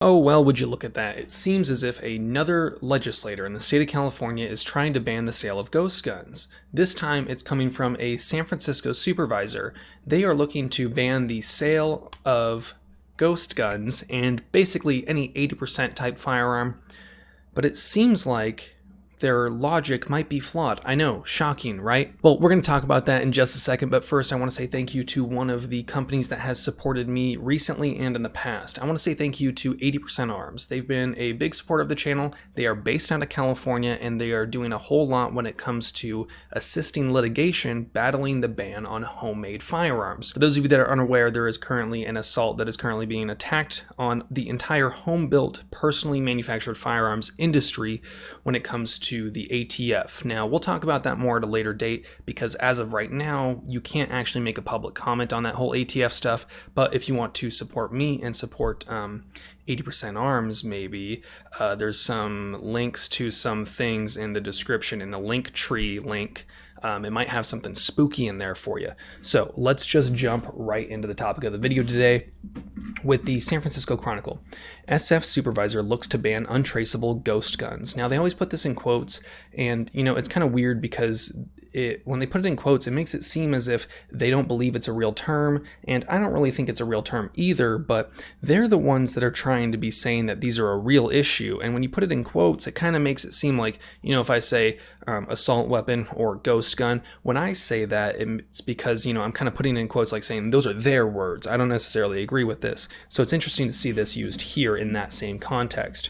Oh, well, would you look at that? It seems as if another legislator in the state of California is trying to ban the sale of ghost guns. This time it's coming from a San Francisco supervisor. They are looking to ban the sale of ghost guns and basically any 80% type firearm. But it seems like their logic might be flawed. I know, shocking, right? Well, we're going to talk about that in just a second, but first I want to say thank you to one of the companies that has supported me recently and in the past. I want to say thank you to 80% Arms. They've been a big supporter of the channel. They are based out of California, and they are doing a whole lot when it comes to assisting litigation battling the ban on homemade firearms. For those of you that are unaware, there is currently an assault that is currently being attacked on the entire home-built, personally manufactured firearms industry when it comes to the ATF. Now, we'll talk about that more at a later date because as of right now, you can't actually make a public comment on that whole ATF stuff, but if you want to support me and support 80% Arms, maybe, there's some links to some things in the description in the link tree link. It might have something spooky in there for you. So let's just jump right into the topic of the video today with the San Francisco Chronicle. SF supervisor looks to ban untraceable ghost guns. Now, they always put this in quotes, and it's kind of weird because when they put it in quotes, it makes it seem as if they don't believe it's a real term, and I don't really think it's a real term either, but they're the ones that are trying to be saying that these are a real issue, and when you put it in quotes, it kind of makes it seem like, if I say assault weapon or ghost gun, when I say that, it's because, I'm kind of putting it in quotes like saying those are their words. I don't necessarily agree with this, so it's interesting to see this used here in that same context.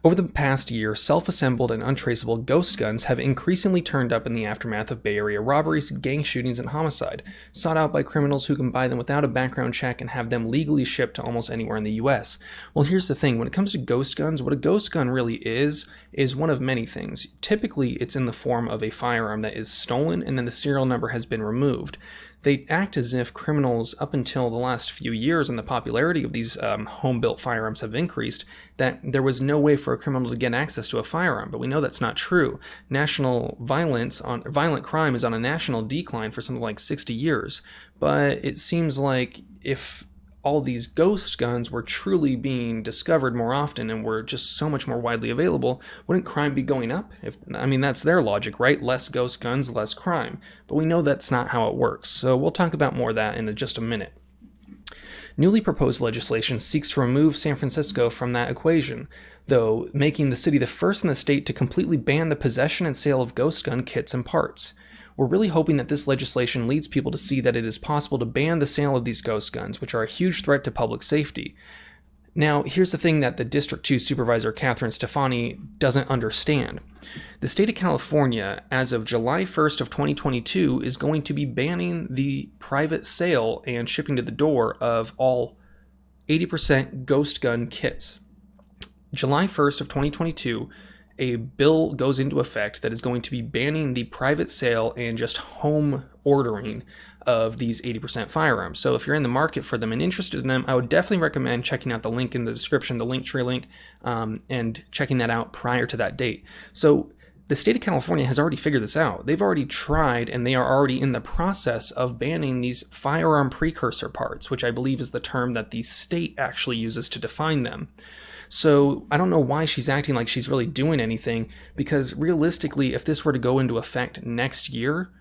Over the past year, self-assembled and untraceable ghost guns have increasingly turned up in the aftermath of Bay Area robberies, gang shootings, and homicide, sought out by criminals who can buy them without a background check and have them legally shipped to almost anywhere in the US. Well, here's the thing. When it comes to ghost guns, what a ghost gun really is one of many things. Typically, it's in the form of a firearm that is stolen and then the serial number has been removed. They act as if criminals, up until the last few years and the popularity of these home-built firearms have increased, that there was no way for a criminal to get access to a firearm, but we know that's not true. National violent crime is on a national decline for something like 60 years, but it seems like if all these ghost guns were truly being discovered more often and were just so much more widely available, wouldn't crime be going up? That's their logic, right? Less ghost guns, less crime. But we know that's not how it works, so we'll talk about more of that in just a minute. Newly proposed legislation seeks to remove San Francisco from that equation, though making the city the first in the state to completely ban the possession and sale of ghost gun kits and parts. We're really hoping that this legislation leads people to see that it is possible to ban the sale of these ghost guns, which are a huge threat to public safety. Now, here's the thing that the District 2 Supervisor Catherine Stefani doesn't understand. The state of California, as of July 1st of 2022, is going to be banning the private sale and shipping to the door of all 80% ghost gun kits. July 1st of 2022, a bill goes into effect that is going to be banning the private sale and just home ordering of these 80% firearms. So if you're in the market for them and interested in them, I would definitely recommend checking out the link in the description, the link tree link, and checking that out prior to that date. So the state of California has already figured this out. They've already tried, and they are already in the process of banning these firearm precursor parts, which I believe is the term that the state actually uses to define them. So I don't know why she's acting like she's really doing anything, because realistically, if this were to go into effect next year,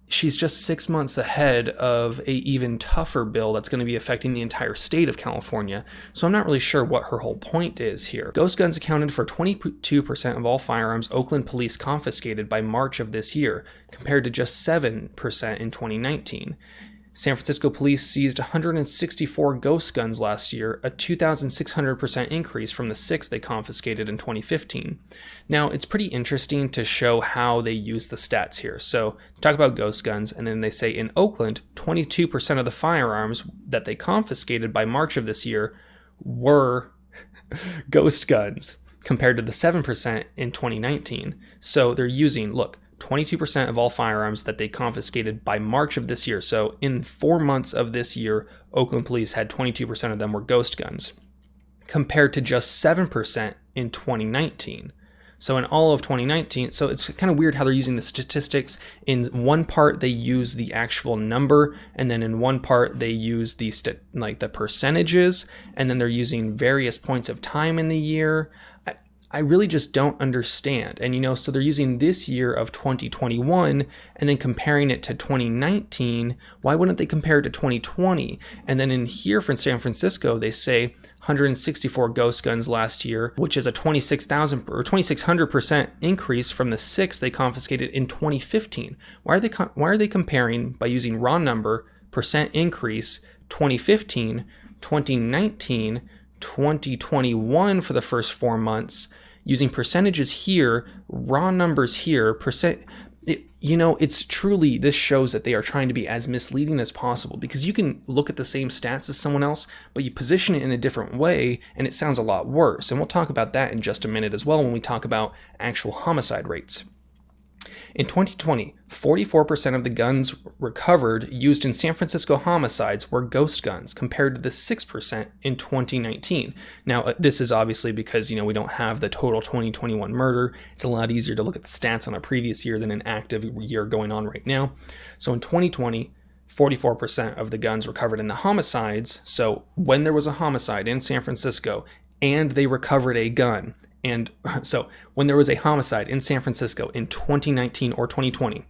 she's just 6 months ahead of a even tougher bill that's going to be affecting the entire state of California. So I'm not really sure what her whole point is here. Ghost guns accounted for 22% of all firearms Oakland police confiscated by March of this year, compared to just 7% in 2019. San Francisco police seized 164 ghost guns last year, a 2,600% increase from the 6 they confiscated in 2015. Now, it's pretty interesting to show how they use the stats here. So, talk about ghost guns, and then they say in Oakland, 22% of the firearms that they confiscated by March of this year were ghost guns, compared to the 7% in 2019. So, they're using, 22% of all firearms that they confiscated by March of this year. So in 4 months of this year, Oakland police had 22% of them were ghost guns, compared to just 7% in 2019. So in all of 2019, so it's kind of weird how they're using the statistics. In one part, they use the actual number, and then in one part, they use the the percentages, and then they're using various points of time in the year. I really just don't understand. And, so they're using this year of 2021 and then comparing it to 2019. Why wouldn't they compare it to 2020? And then in here for San Francisco, they say 164 ghost guns last year, which is a 26,000 or 2,600% increase from the 6 they confiscated in 2015. Why are they comparing by using raw number, percent increase, 2015, 2019, 2021 for the first 4 months, using percentages here, raw numbers here, percent. It's truly, this shows that they are trying to be as misleading as possible, because you can look at the same stats as someone else, but you position it in a different way and it sounds a lot worse. And we'll talk about that in just a minute as well when we talk about actual homicide rates. In 2020, 44% of the guns recovered used in San Francisco homicides were ghost guns, compared to the 6% in 2019. Now, this is obviously because, we don't have the total 2021 murder. It's a lot easier to look at the stats on a previous year than an active year going on right now. So in 2020, 44% of the guns recovered in the homicides. So when there was a homicide in San Francisco and they recovered a gun, and so when there was a homicide in San Francisco in 2019 or 2020,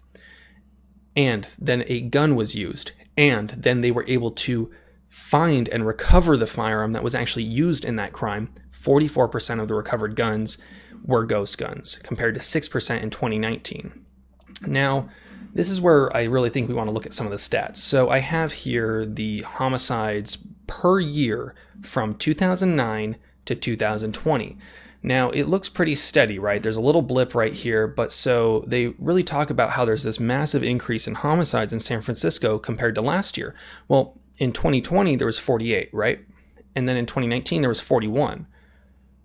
and then a gun was used, and then they were able to find and recover the firearm that was actually used in that crime, 44% of the recovered guns were ghost guns, compared to 6% in 2019. Now, this is where I really think we want to look at some of the stats. So I have here the homicides per year from 2009 to 2020. Now, it looks pretty steady, right? There's a little blip right here, but so they really talk about how there's this massive increase in homicides in San Francisco compared to last year. Well, in 2020, there was 48, right? And then in 2019, there was 41.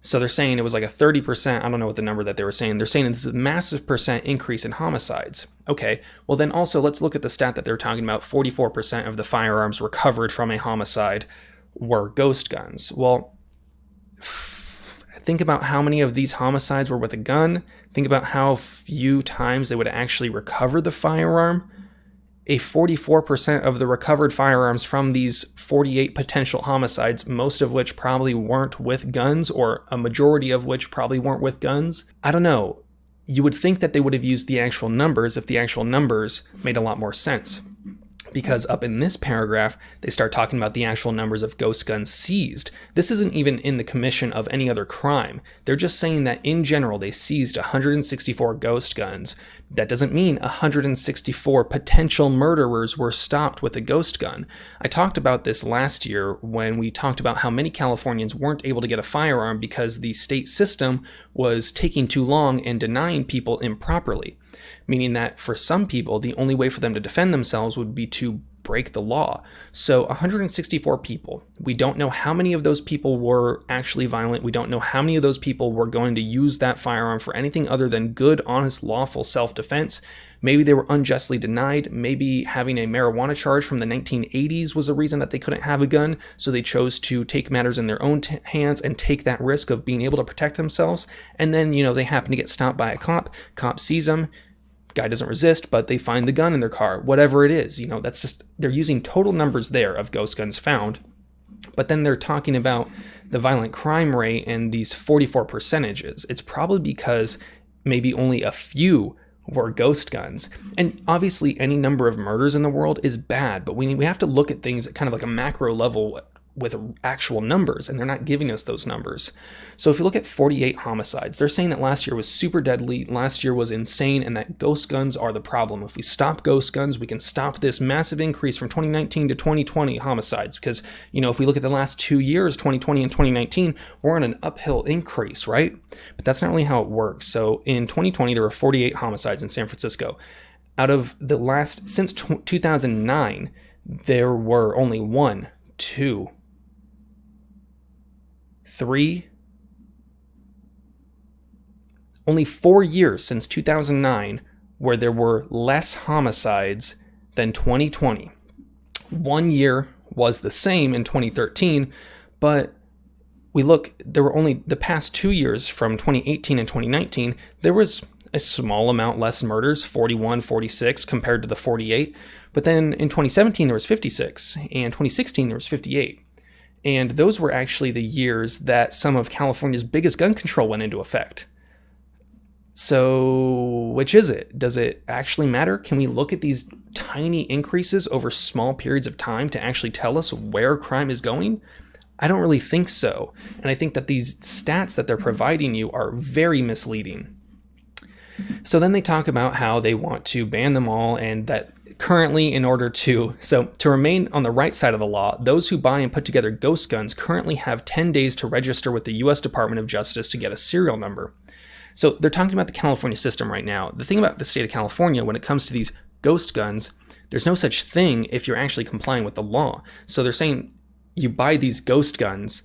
So they're saying it was like a 30%, I don't know what the number that they were saying. They're saying it's a massive percent increase in homicides. Okay, well then also let's look at the stat that they're talking about. 44% of the firearms recovered from a homicide were ghost guns. Well, think about how many of these homicides were with a gun. Think about how few times they would actually recover the firearm. A 44% of the recovered firearms from these 48 potential homicides, most of which probably weren't with guns, or a majority of which probably weren't with guns. I don't know. You would think that they would have used the actual numbers if the actual numbers made a lot more sense. Because up in this paragraph, they start talking about the actual numbers of ghost guns seized. This isn't even in the commission of any other crime. They're just saying that in general, they seized 164 ghost guns. That doesn't mean 164 potential murderers were stopped with a ghost gun. I talked about this last year when we talked about how many Californians weren't able to get a firearm because the state system was taking too long and denying people improperly. Meaning that for some people, the only way for them to defend themselves would be to break the law. So 164 people. We don't know how many of those people were actually violent. We don't know how many of those people were going to use that firearm for anything other than good, honest, lawful self-defense. Maybe they were unjustly denied. Maybe having a marijuana charge from the 1980s was a reason that they couldn't have a gun, so they chose to take matters in their own hands and take that risk of being able to protect themselves. And then, they happen to get stopped by a cop. Cop sees them. Guy doesn't resist, but they find the gun in their car. Whatever it is, that's just, they're using total numbers there of ghost guns found. But then they're talking about the violent crime rate and these 44 percentages. It's probably because maybe only a few were ghost guns. And obviously any number of murders in the world is bad, but we have to look at things at kind of like a macro level with actual numbers, and they're not giving us those numbers. So if you look at 48 homicides, they're saying that last year was super deadly, last year was insane, and that ghost guns are the problem. If we stop ghost guns, we can stop this massive increase from 2019 to 2020 homicides, because, if we look at the last 2 years, 2020 and 2019, we're on an uphill increase, right? But that's not really how it works. So in 2020, there were 48 homicides in San Francisco. Out of the since 2009, there were only 1, 2, 3, only 4 years since 2009 where there were less homicides than 2020. 1 year was the same in 2013, but we look, there were only the past 2 years from 2018 and 2019, there was a small amount less murders, 41, 46 compared to the 48. But then in 2017, there was 56, and 2016, there was 58. And those were actually the years that some of California's biggest gun control went into effect. So which is it? Does it actually matter? Can we look at these tiny increases over small periods of time to actually tell us where crime is going? I don't really think so. And I think that these stats that they're providing you are very misleading. So then they talk about how they want to ban them all, and that currently to remain on the right side of the law, those who buy and put together ghost guns currently have 10 days to register with the U.S. Department of Justice to get a serial number. So they're talking about the California system right now. The thing about the state of California, when it comes to these ghost guns, there's no such thing if you're actually complying with the law. So they're saying you buy these ghost guns,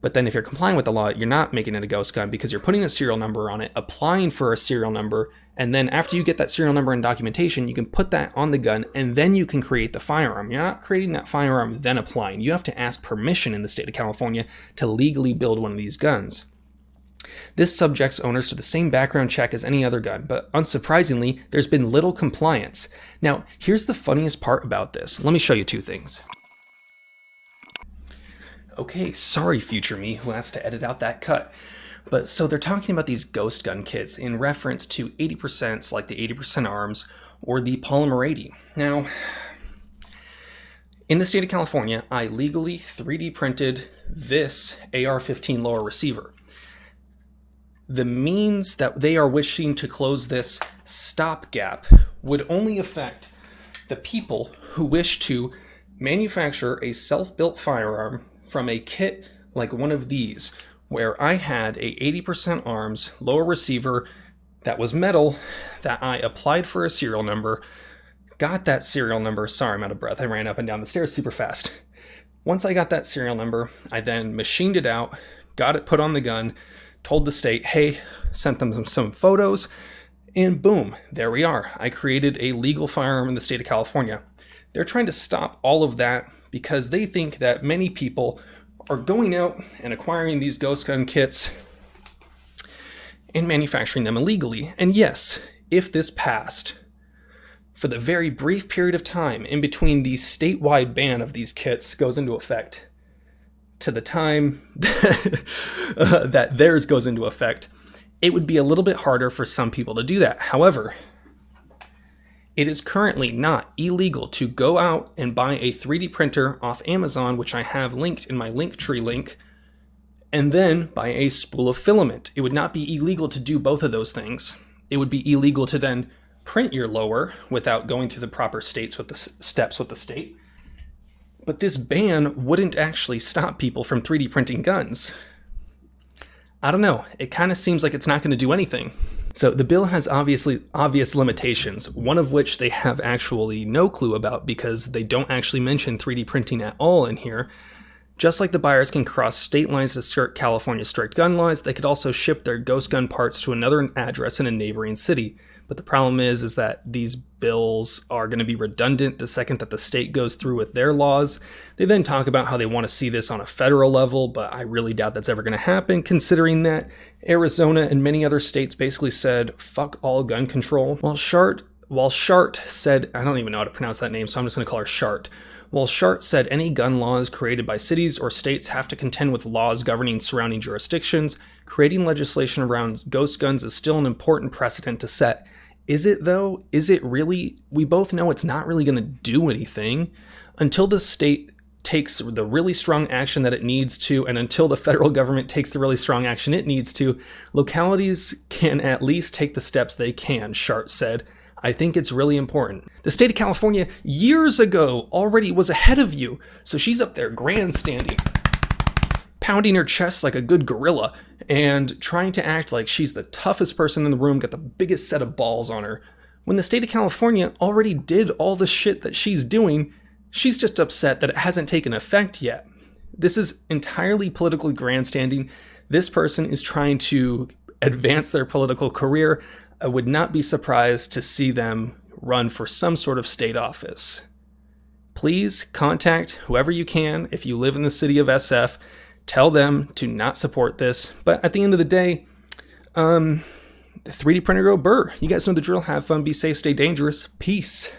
but then if you're complying with the law, you're not making it a ghost gun because you're putting a serial number on it, applying for a serial number, and then after you get that serial number and documentation, you can put that on the gun, and then you can create the firearm. You're not creating that firearm, then applying. You have to ask permission in the state of California to legally build one of these guns. This subjects owners to the same background check as any other gun, but unsurprisingly, there's been little compliance. Now, here's the funniest part about this. Let me show you two things. Okay, sorry future me who has to edit out that cut. But so they're talking about these ghost gun kits in reference to 80%, like the 80% arms or the polymer 80. Now, in the state of California, I legally 3D printed this AR-15 lower receiver. The means that they are wishing to close this stopgap would only affect the people who wish to manufacture a self-built firearm from a kit like one of these, where I had a 80% arms lower receiver that was metal, that I applied for a serial number, got that serial number. Sorry, I'm out of breath. I ran up and down the stairs super fast. Once I got that serial number, I then machined it out, got it put on the gun, told the state, hey, sent them some photos, and boom, there we are. I created a legal firearm in the state of California. They're trying to stop all of that because they think that many people are going out and acquiring these ghost gun kits and manufacturing them illegally. And yes, if this passed, for the very brief period of time in between the statewide ban of these kits goes into effect to the time that theirs goes into effect, it would be a little bit harder for some people to do that. However, it is currently not illegal to go out and buy a 3D printer off Amazon, which I have linked in my Linktree link, and then buy a spool of filament. It would not be illegal to do both of those things. It would be illegal to then print your lower without going through the proper steps with the state. But this ban wouldn't actually stop people from 3D printing guns. I don't know. It kind of seems like it's not going to do anything. So the bill has obvious limitations, one of which they have actually no clue about because they don't actually mention 3D printing at all in here. Just like the buyers can cross state lines to skirt California's strict gun laws, they could also ship their ghost gun parts to another address in a neighboring city. But the problem is that these bills are going to be redundant the second that the state goes through with their laws. They then talk about how they want to see this on a federal level, but I really doubt that's ever going to happen, considering that Arizona and many other states basically said, fuck all gun control. While Shart said, I don't even know how to pronounce that name, so I'm just going to call her Shart. While Shart said any gun laws created by cities or states have to contend with laws governing surrounding jurisdictions, creating legislation around ghost guns is still an important precedent to set. Is it though? Is it really? We both know it's not really going to do anything until the state takes the really strong action that it needs to, and until the federal government takes the really strong action it needs to. Localities can at least take the steps they can, Shart said. I think it's really important. The state of California years ago already was ahead of you, so she's up there grandstanding, pounding her chest like a good gorilla, and trying to act like she's the toughest person in the room, got the biggest set of balls on her. When the state of California already did all the shit that she's doing, she's just upset that it hasn't taken effect yet. This is entirely politically grandstanding. This person is trying to advance their political career. I would not be surprised to see them run for some sort of state office. Please contact whoever you can if you live in the city of SF. tell them to not support this. But at the end of the day, the 3D printer go burr. You guys know the drill. Have fun, be safe, stay dangerous. Peace.